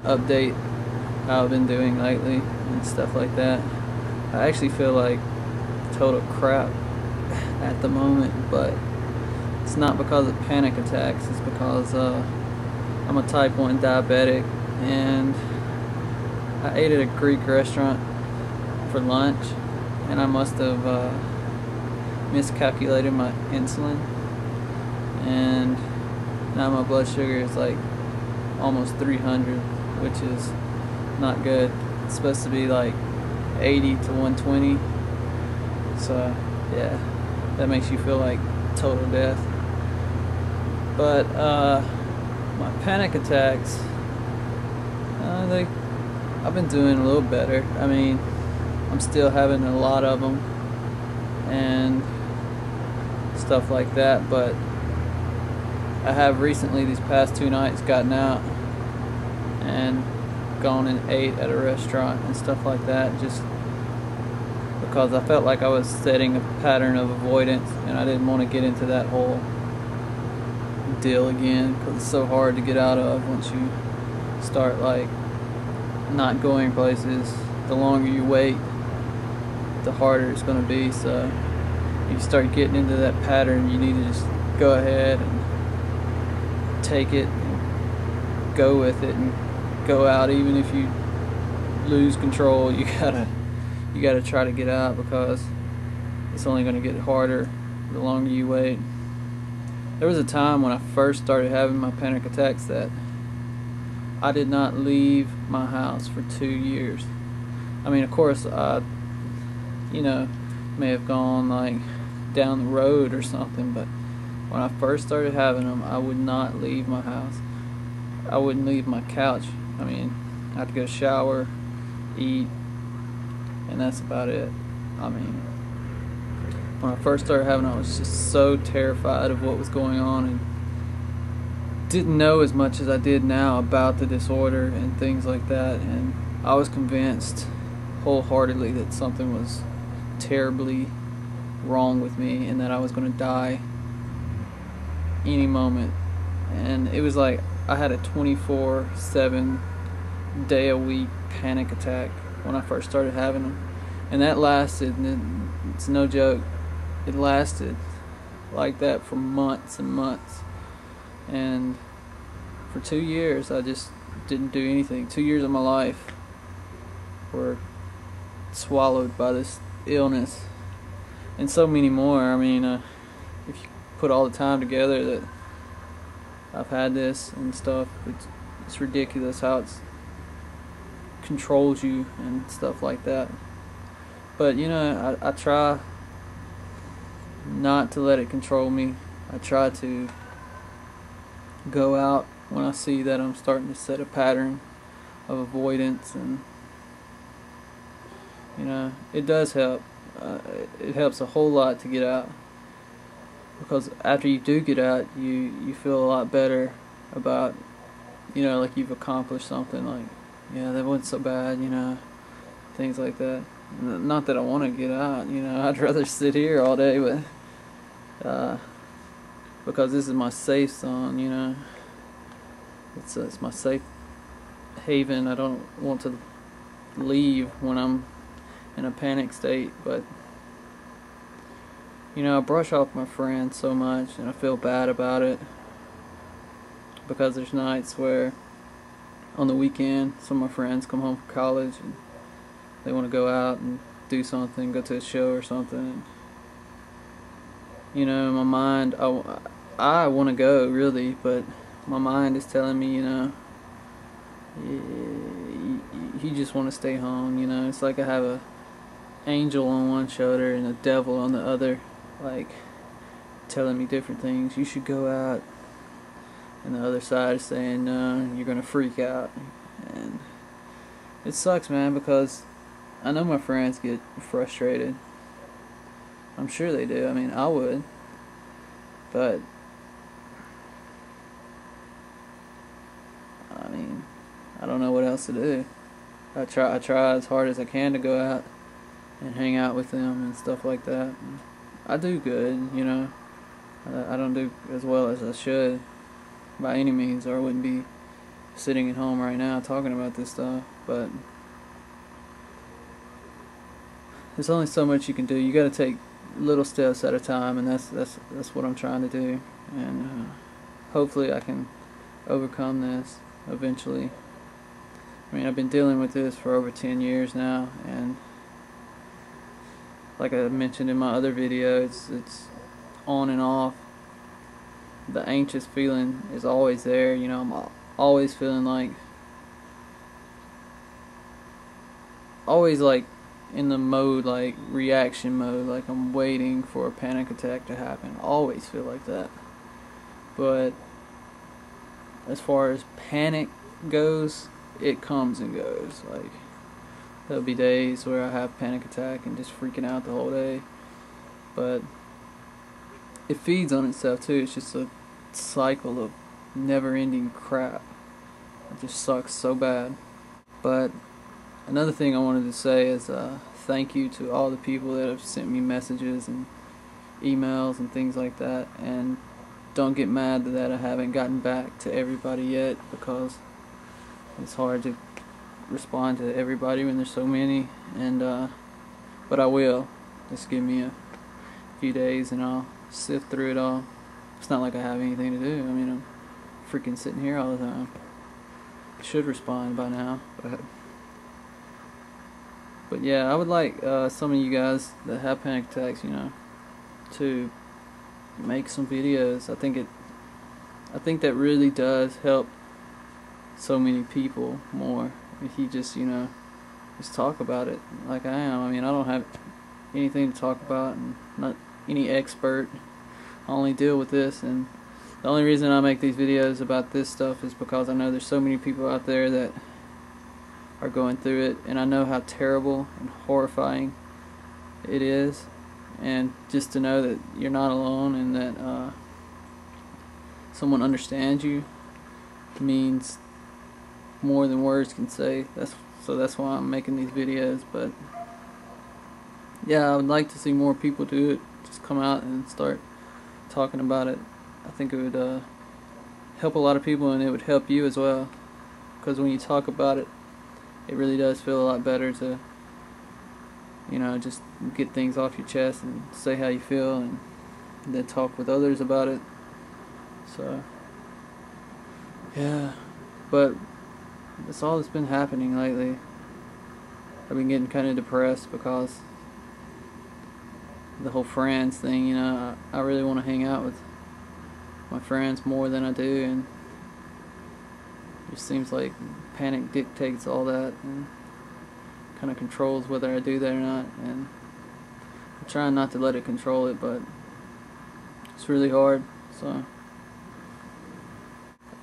update how I've been doing lately and stuff like that. I actually feel like total crap at the moment, but it's not because of panic attacks. It's because I'm a type 1 diabetic, and I ate at a Greek restaurant for lunch, and I must have miscalculated my insulin, and now my blood sugar is like almost 300, which is not good. It's supposed to be like 80 to 120. So yeah, that makes you feel like total death. But my panic attacks, I've been doing a little better. I mean, I'm still having a lot of them and stuff like that, but I have recently, these past 2 nights, gotten out and gone and ate at a restaurant and stuff like that, just because I felt like I was setting a pattern of avoidance, and I didn't want to get into that whole deal again, because it's so hard to get out of once you start like not going places. The longer you wait, the harder it's going to be. So if you start getting into that pattern, you need to just go ahead and take it and go with it and go out. Even if you lose control, you gotta try to get out, because it's only going to get harder the longer you wait. There was a time when I first started having my panic attacks that I did not leave my house for 2 years. I mean, of course, I, may have gone like down the road or something, but when I first started having them, I would not leave my house. I wouldn't leave my couch. I mean, I had to go shower, eat, and that's about it. I mean, when I first started having it, I was just so terrified of what was going on, and didn't know as much as I did now about the disorder and things like that. And I was convinced wholeheartedly that something was terribly wrong with me and that I was going to die any moment. And it was like I had a 24/7 day a week panic attack when I first started having them, and that lasted, and it's no joke, it lasted like that for months and months. And for 2 years I just didn't do anything. 2 years of my life were swallowed by this illness, and so many more. I mean, if you put all the time together that I've had this and stuff, it's ridiculous how it controls you and stuff like that. But I try not to let it control me. I try to go out when I see that I'm starting to set a pattern of avoidance, and it does help. It helps a whole lot to get out, because after you do get out, you feel a lot better about, like you've accomplished something, like, yeah, that wasn't so bad, things like that. Not that I want to get out, I'd rather sit here all day, but because this is my safe zone, it's my safe haven. I don't want to leave when I'm in a panic state. But I brush off my friends so much, and I feel bad about it, because there's nights where on the weekend some of my friends come home from college and they want to go out and do something, go to a show or something. In my mind, I want to go, really, but my mind is telling me, you just want to stay home. It's like I have a angel on one shoulder and a devil on the other, like telling me different things. You should go out, and the other side is saying, no, you're gonna freak out. And it sucks, man, because I know my friends get frustrated. I'm sure they do. I mean, I would, but I mean, I don't know what else to do. I try as hard as I can to go out and hang out with them and stuff like that. I do good, I don't do as well as I should by any means, or I wouldn't be sitting at home right now talking about this stuff, but there's only so much you can do. You got to take little steps at a time, and that's what I'm trying to do, and hopefully I can overcome this eventually. I mean, I've been dealing with this for over 10 years now, and like I mentioned in my other video, it's on and off. The anxious feeling is always there, you know. I'm always feeling like, always like in the mode, like reaction mode, like I'm waiting for a panic attack to happen. I always feel like that. But as far as panic goes, it comes and goes. Like, there'll be days where I have panic attack and just freaking out the whole day, but it feeds on itself too. It's just a cycle of never-ending crap. It just sucks so bad. But another thing I wanted to say is thank you to all the people that have sent me messages and emails and things like that, and don't get mad that I haven't gotten back to everybody yet, because it's hard to respond to everybody when there's so many, and but I will. Just give me a few days and I'll sift through it all. It's not like I have anything to do. I mean, I'm freaking sitting here all the time. I should respond by now, but yeah, I would like some of you guys that have panic attacks, you know, to make some videos. I think that really does help so many people more if you just, you know, just talk about it like I am. I mean, I don't have anything to talk about, and not any expert. I only deal with this, and the only reason I make these videos about this stuff is because I know there's so many people out there that are going through it, and I know how terrible and horrifying it is, and just to know that you're not alone and that someone understands you means more than words can say. That's why I'm making these videos. But yeah, I would like to see more people do it. Just come out and start talking about it. I think it would help a lot of people, and it would help you as well, because when you talk about it, it really does feel a lot better to, you know, just get things off your chest and say how you feel, and then talk with others about it. So yeah, but that's all that's been happening lately. I've been getting kind of depressed because the whole friends thing, you know. I really want to hang out with my friends more than I do, and it just seems like panic dictates all that and kind of controls whether I do that or not, and I'm trying not to let it control it, but it's really hard. So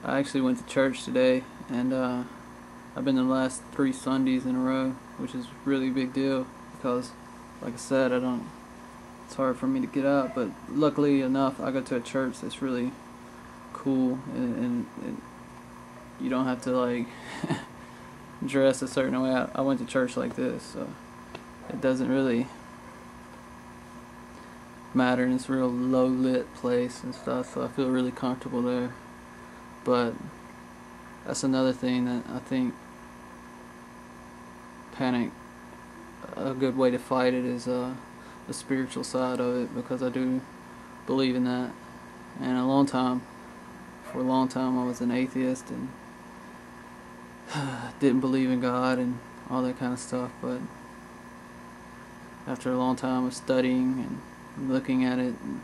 I actually went to church today, and I've been the last 3 Sundays in a row, which is a really big deal because, like I said, it's hard for me to get up, but luckily enough I go to a church that's really cool, and you don't have to like dress a certain way. I went to church like this, so it doesn't really matter, and it's a real low lit place and stuff, so I feel really comfortable there. But that's another thing that I think panic, a good way to fight it is the spiritual side of it, because I do believe in that. And for a long time I was an atheist and didn't believe in God and all that kind of stuff, but after a long time of studying and looking at it and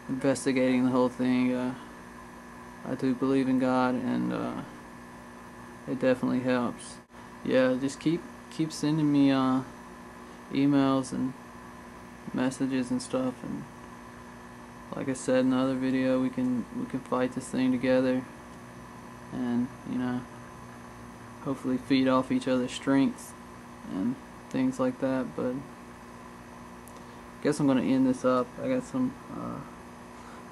investigating the whole thing, I do believe in God, and it definitely helps. Yeah, just keep sending me emails and messages and stuff, and like I said in the other video, we can fight this thing together, and, you know, hopefully feed off each other's strengths and things like that. But I guess I'm gonna end this up. I got some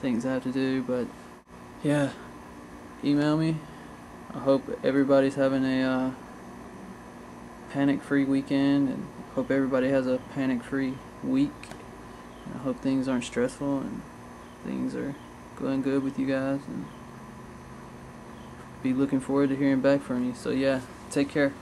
things I have to do, but yeah, email me. I hope everybody's having a panic-free weekend, and hope everybody has a panic-free week. I hope things aren't stressful and things are going good with you guys. And be looking forward to hearing back from you. So yeah, take care.